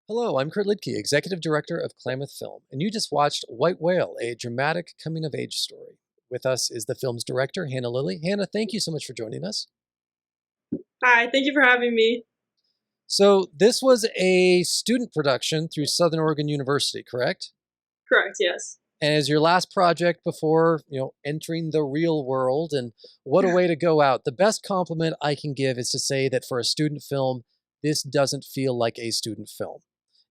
Hello, I'm Kurt Lidke, Executive Director of Klamath Film, and you just watched White Whale, a dramatic coming-of-age story. With us is the film's director, Hannah Lilly. Hannah, thank you so much for joining us. Hi, thank you for having me. So this was a student production through Southern Oregon University, correct? Correct, yes. And as your last project before, entering the real world, and what a way to go out. The best compliment I can give is to say that for a student film, this doesn't feel like a student film.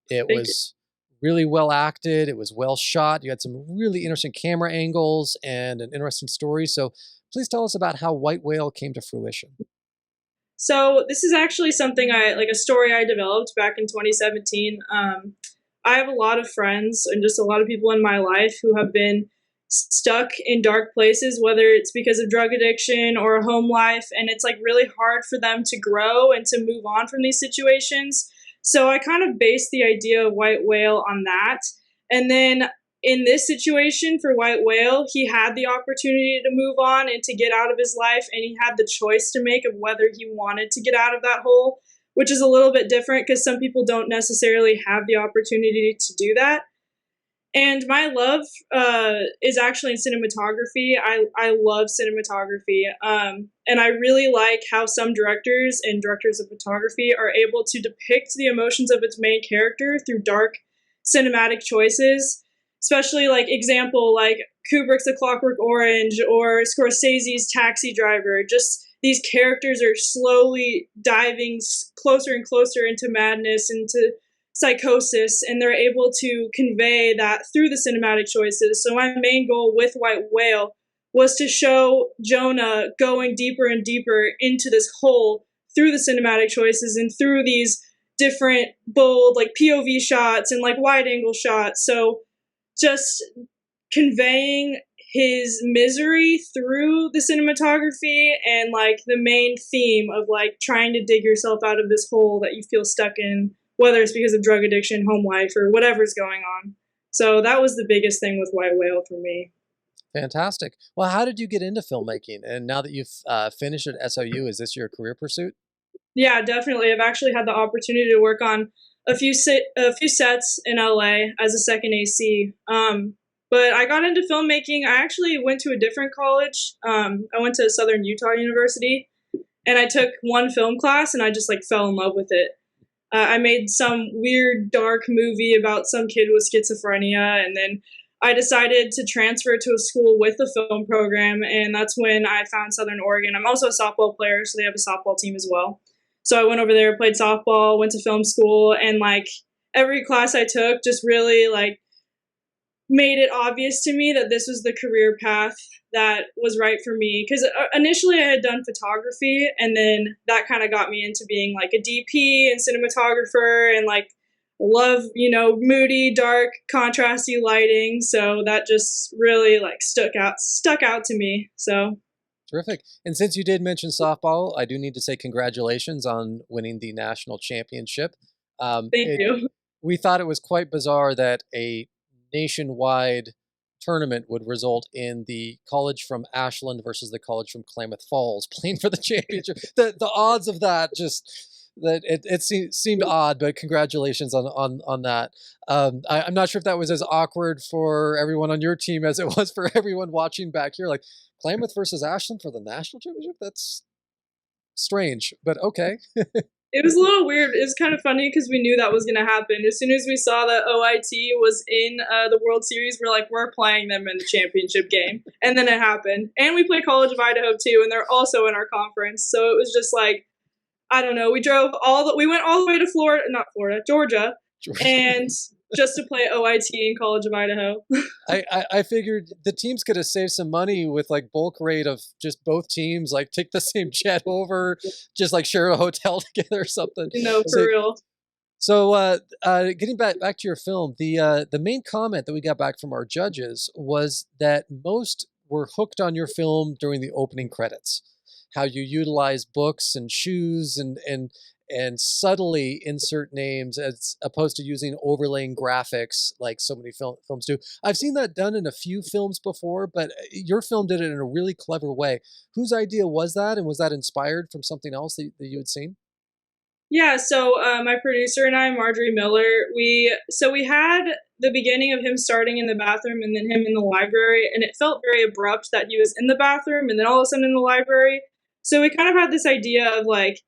It Thank you. was really well acted. It was well shot. You had some really interesting camera angles and an interesting story. So please tell us about how White Whale came to fruition. So this is actually something a story I developed back in 2017. I have a lot of friends and just a lot of people in my life who have been stuck in dark places, whether it's because of drug addiction or a home life, and it's like really hard for them to grow and to move on from these situations. So I kind of based the idea of White Whale on that. And then in this situation for White Whale, he had the opportunity to move on and to get out of his life, and he had the choice to make of whether he wanted to get out of that hole, which is a little bit different because some people don't necessarily have the opportunity to do that. And my love is actually in cinematography. I love cinematography. And I really like how some directors and directors of photography are able to depict the emotions of its main character through dark cinematic choices. Especially like example, like Kubrick's A Clockwork Orange or Scorsese's Taxi Driver. Just these characters are slowly diving closer and closer into madness, into psychosis, and they're able to convey that through the cinematic choices. So my main goal with White Whale was to show Jonah going deeper and deeper into this hole through the cinematic choices and through these different bold like POV shots and like wide angle shots. So just conveying his misery through the cinematography and like the main theme of like trying to dig yourself out of this hole that you feel stuck in, whether it's because of drug addiction, home life, or whatever's going on. So that was the biggest thing with White Whale for me. Fantastic. Well, how did you get into filmmaking? And now that you've finished at SOU, is this your career pursuit? Yeah, definitely. I've actually had the opportunity to work on a few sets in LA as a second AC. But I got into filmmaking. I actually went to a different college. I went to Southern Utah University, and I took one film class, and I just like fell in love with it. I made some weird, dark movie about some kid with schizophrenia, and then I decided to transfer to a school with a film program, and that's when I found Southern Oregon. I'm also a softball player, so they have a softball team as well. So I went over there, played softball, went to film school, and like every class I took just really like made it obvious to me that this was the career path that was right for me. Because initially I had done photography, and then that kind of got me into being like a DP and cinematographer, and like love, moody, dark, contrasty lighting. So that just really like stuck out to me. So Terrific. And since you did mention softball, I do need to say congratulations on winning the national championship. Um, thank it, you. we thought it was quite bizarre that a nationwide tournament would result in the college from Ashland versus the college from Klamath Falls playing for the championship. The odds of that seemed odd, but congratulations on that. I'm not sure if that was as awkward for everyone on your team as it was for everyone watching back here. Like Klamath versus Ashland for the national championship. That's strange, but okay. It was a little weird. It was kind of funny because we knew that was going to happen. As soon as we saw that OIT was in the World Series, we're like, we're playing them in the championship game. And then it happened. And we play College of Idaho too, and they're also in our conference. So it was just like, I don't know. We went all the way to Georgia, and just to play OIT in College of Idaho. I figured the teams could have saved some money with like bulk rate of just both teams, like take the same jet over, just like share a hotel together or something. For real. So getting back to your film, the main comment that we got back from our judges was that most were hooked on your film during the opening credits. How you utilize books and shoes and subtly insert names as opposed to using overlaying graphics like so many films do. I've seen that done in a few films before, but your film did it in a really clever way. Whose idea was that, and was that inspired from something else that you had seen? Yeah, so my producer and I, Marjorie Miller, we had the beginning of him starting in the bathroom and then him in the library, and it felt very abrupt that he was in the bathroom and then all of a sudden in the library. So we kind of had this idea of like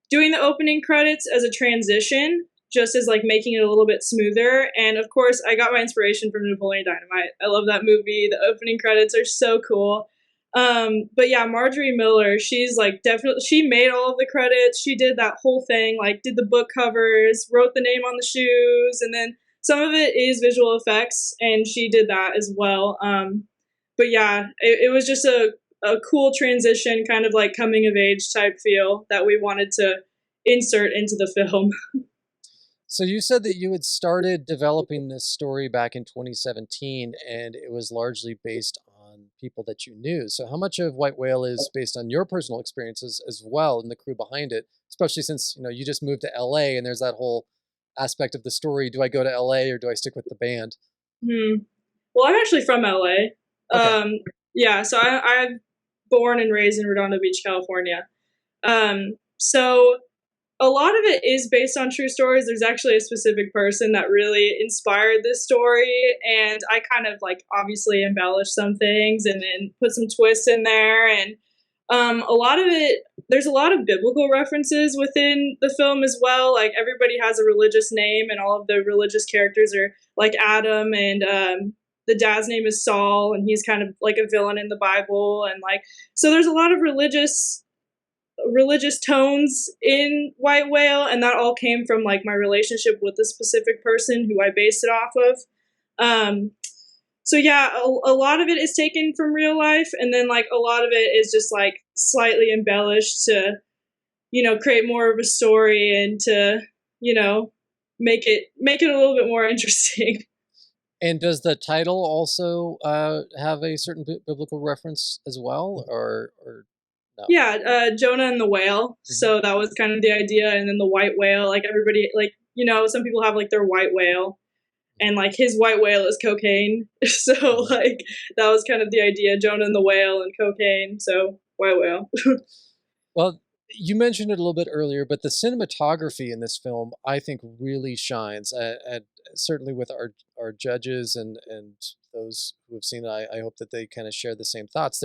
doing the opening credits as a transition, just as like making it a little bit smoother. And of course, I got my inspiration from Napoleon Dynamite. I love that movie. The opening credits are so cool. But yeah, Marjorie Miller, she's like definitely, she made all of the credits. She did that whole thing, like did the book covers, wrote the name on the shoes, and then some of it is visual effects, and she did that as well. But yeah, it was just a cool transition, kind of like coming of age type feel that we wanted to insert into the film. So you said that you had started developing this story back in 2017, and it was largely based on people that you knew. So how much of White Whale is based on your personal experiences as well and the crew behind it, especially since, you just moved to LA and there's that whole aspect of the story. Do I go to LA or do I stick with the band? Hmm. Well, I'm actually from LA. Okay. Yeah, so I'm born and raised in Redondo Beach, California. So a lot of it is based on true stories. There's actually a specific person that really inspired this story, and I kind of like obviously embellished some things and then put some twists in there. And a lot of it, there's a lot of biblical references within the film as well. Like everybody has a religious name, and all of the religious characters are like Adam, and the dad's name is Saul, and he's kind of like a villain in the Bible, and like so there's a lot of religious tones in White Whale, and that all came from like my relationship with the specific person who I based it off of. Um, so yeah, a lot of it is taken from real life, and then like a lot of it is just like slightly embellished to create more of a story and to make it a little bit more interesting. And does the title also have a certain biblical reference as well, or no? Yeah, Jonah and the whale. Mhm. So that was kind of the idea, and then the white whale. Like everybody, like some people have like their white whale, and like his white whale is cocaine. So Mhm. like that was kind of the idea: Jonah and the whale and cocaine. So white whale. Well, you mentioned it a little bit earlier, but the cinematography in this film, I think, really shines. And certainly with our judges and those who have seen it, I hope that they kind of share the same thoughts.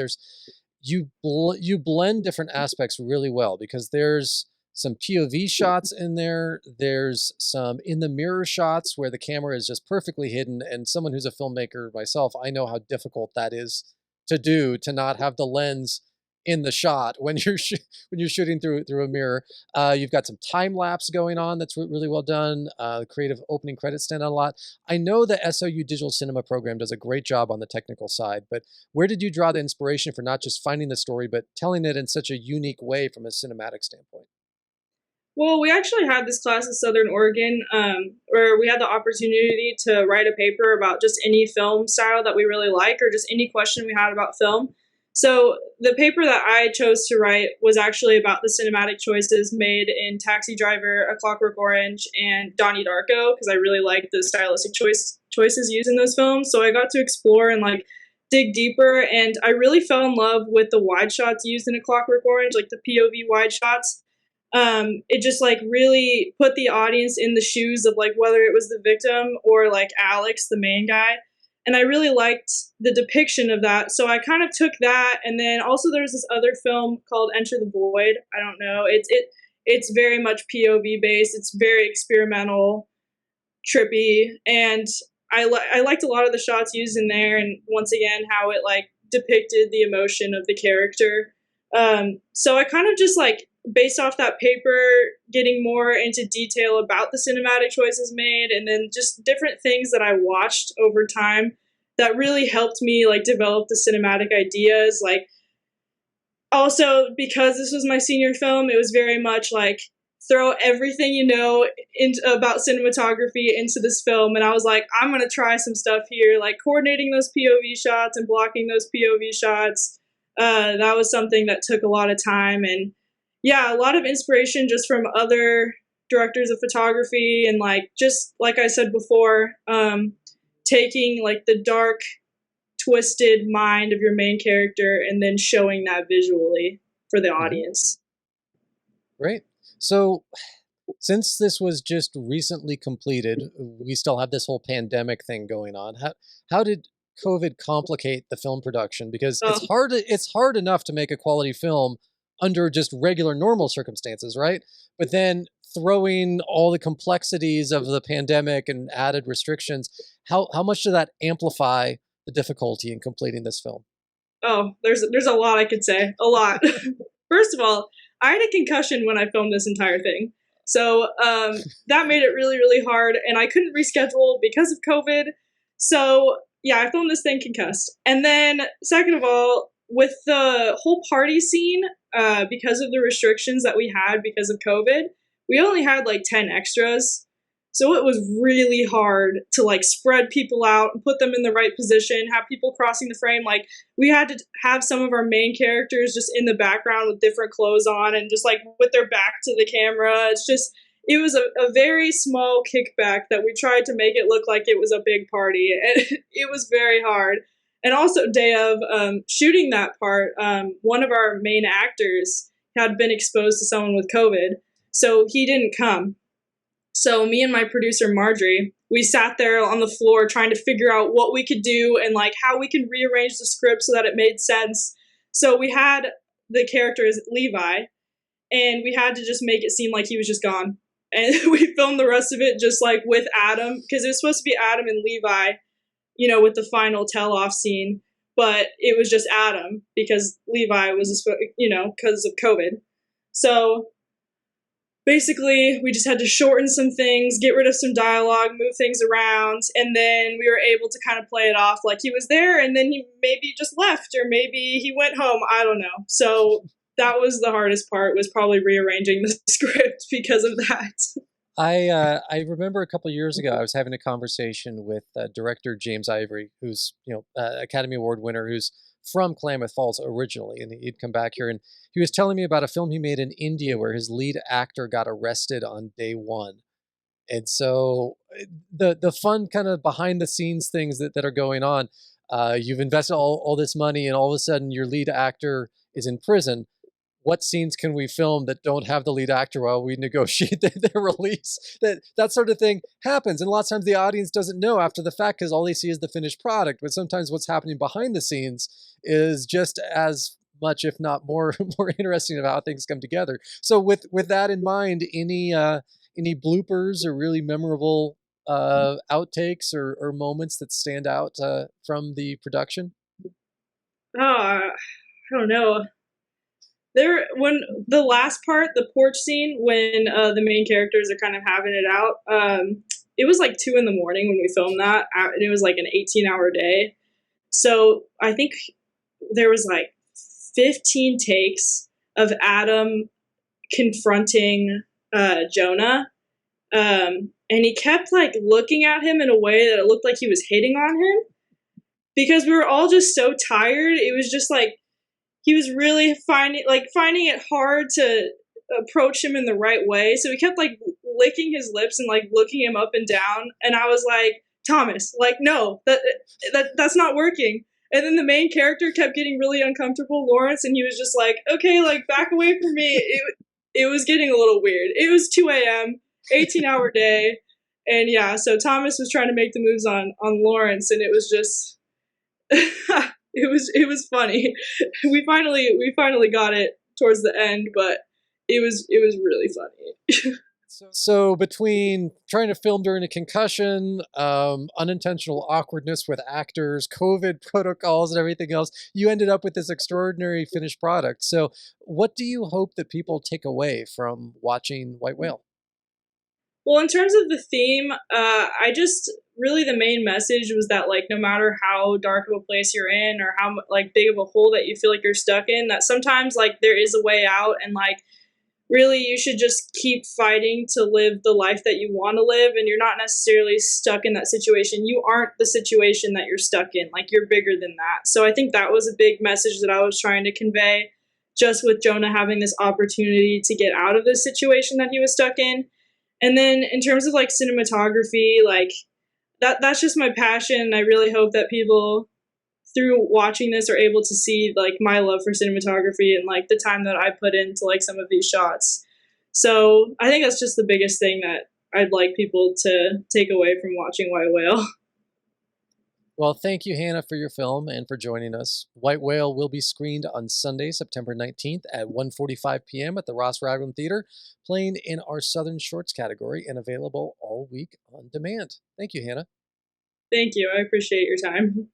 You blend different aspects really well because there's some POV shots in there. There's some in the mirror shots where the camera is just perfectly hidden. And someone who's a filmmaker myself, I know how difficult that is to do, to not have the lens in the shot when when you're shooting through a mirror. You've got some time lapse going on that's really well done. The creative opening credits stand out a lot. I know the SOU Digital Cinema program does a great job on the technical side, but where did you draw the inspiration for not just finding the story, but telling it in such a unique way from a cinematic standpoint? Well, we actually had this class in Southern Oregon where we had the opportunity to write a paper about just any film style that we really like or just any question we had about film. So the paper that I chose to write was actually about the cinematic choices made in Taxi Driver, A Clockwork Orange, and Donnie Darko because I really liked the stylistic choices used in those films. So I got to explore and like dig deeper, and I really fell in love with the wide shots used in A Clockwork Orange, like the POV wide shots. It just like really put the audience in the shoes of like whether it was the victim or like Alex, the main guy. And I really liked the depiction of that. So I kind of took that, and then also there's this other film called Enter the Void. I don't know. It's very much POV based. It's very experimental, trippy, and I liked a lot of the shots used in there, and once again how it like depicted the emotion of the character. So I kind of just like based off that paper, getting more into detail about the cinematic choices made, and then just different things that I watched over time that really helped me like develop the cinematic ideas. Like also because this was my senior film, it was very much like throw everything about cinematography into this film, and I was like, I'm gonna try some stuff here, like coordinating those POV shots and blocking those POV shots. That was something that took a lot of time, and yeah, a lot of inspiration just from other directors of photography, and like just like I said before, taking like the dark twisted mind of your main character and then showing that visually for the Mhm. audience. Great. So Since this was just recently completed, we still have this whole pandemic thing going on. How did COVID complicate the film production? Because Oh, it's hard enough to make a quality film under just regular normal circumstances, right? But then throwing all the complexities of the pandemic and added restrictions, how much did that amplify the difficulty in completing this film? there's a lot I could say. A lot. First of all, I had a concussion when I filmed this entire thing. So that made it really, really hard, and I couldn't reschedule because of COVID. So yeah, I filmed this thing concussed. And then, second of all, with the whole party scene, because of the restrictions that we had because of COVID, we only had like 10 extras. So it was really hard to like spread people out and put them in the right position, have people crossing the frame. Like we had to have some of our main characters just in the background with different clothes on and just like with their back to the camera. It was a very small kickback that we tried to make it look like it was a big party. And it was very hard. And also, day of shooting that part, one of our main actors had been exposed to someone with COVID. So he didn't come. So me and my producer Marjorie, we sat there on the floor trying to figure out what we could do and like how we can rearrange the script so that it made sense. So we had the character as Levi, and we had to just make it seem like he was just gone. And we filmed the rest of it just like with Adam, because it was supposed to be Adam and Levi, with the final tell-off scene, but it was just Adam because Levi was, because of COVID. So basically, we just had to shorten some things, get rid of some dialogue, move things around, and then we were able to kind of play it off like he was there, and then he maybe just left, or maybe he went home. I don't know. So that was the hardest part, was probably rearranging the script because of that. I remember a couple of years ago I was having a conversation with director James Ivory, who's Academy Award winner, who's from Klamath Falls originally, and he'd come back here, and he was telling me about a film he made in India where his lead actor got arrested on day one. And so the fun kind of behind the scenes things that are going on, you've invested all this money, and all of a sudden your lead actor is in prison. What scenes can we film that don't have the lead actor while we negotiate their release? That sort of thing happens, and a lot of times the audience doesn't know after the fact because all they see is the finished product. But sometimes what's happening behind the scenes is just as much, if not more, more interesting of how things come together. So with that in mind, any bloopers or really memorable outtakes or moments that stand out from the production? I don't know. When the last part, the porch scene, when the main characters are kind of having it out, it was like 2 in the morning when we filmed that, and it was like an 18-hour day. So I think there was like 15 takes of Adam confronting Jonah, and he kept like looking at him in a way that it looked like he was hitting on him, because we were all just so tired. It was just like he was really finding it hard to approach him in the right way. So he kept like licking his lips and like looking him up and down. And I was like, Thomas, like, no, that's not working. And then the main character kept getting really uncomfortable, Lawrence, and he was just like, okay, like back away from me. It was getting a little weird. It was 2 a.m., 18-hour day. And yeah, so Thomas was trying to make the moves on Lawrence, and it was just it was funny. We finally got it towards the end, but it was really funny. So between trying to film during a concussion, unintentional awkwardness with actors, COVID protocols, and everything else, you ended up with this extraordinary finished product. So what do you hope that people take away from watching White Whale? Well, in terms of the theme, I just really, the main message was that like no matter how dark of a place you're in or how like big of a hole that you feel like you're stuck in, that sometimes like there is a way out, and like really you should just keep fighting to live the life that you want to live, and you're not necessarily stuck in that situation. You aren't the situation that you're stuck in. Like you're bigger than that. So I think that was a big message that I was trying to convey, just with Jonah having this opportunity to get out of this situation that he was stuck in. And then in terms of like cinematography, like that's just my passion. I really hope that people through watching this are able to see like my love for cinematography and like the time that I put into like some of these shots. So I think that's just the biggest thing that I'd like people to take away from watching White Whale. Well, thank you, Hannah, for your film and for joining us. White Whale will be screened on Sunday, September 19th at 1:45 p.m. at the Ross Raglan Theater, playing in our Southern Shorts category and available all week on demand. Thank you, Hannah. Thank you. I appreciate your time.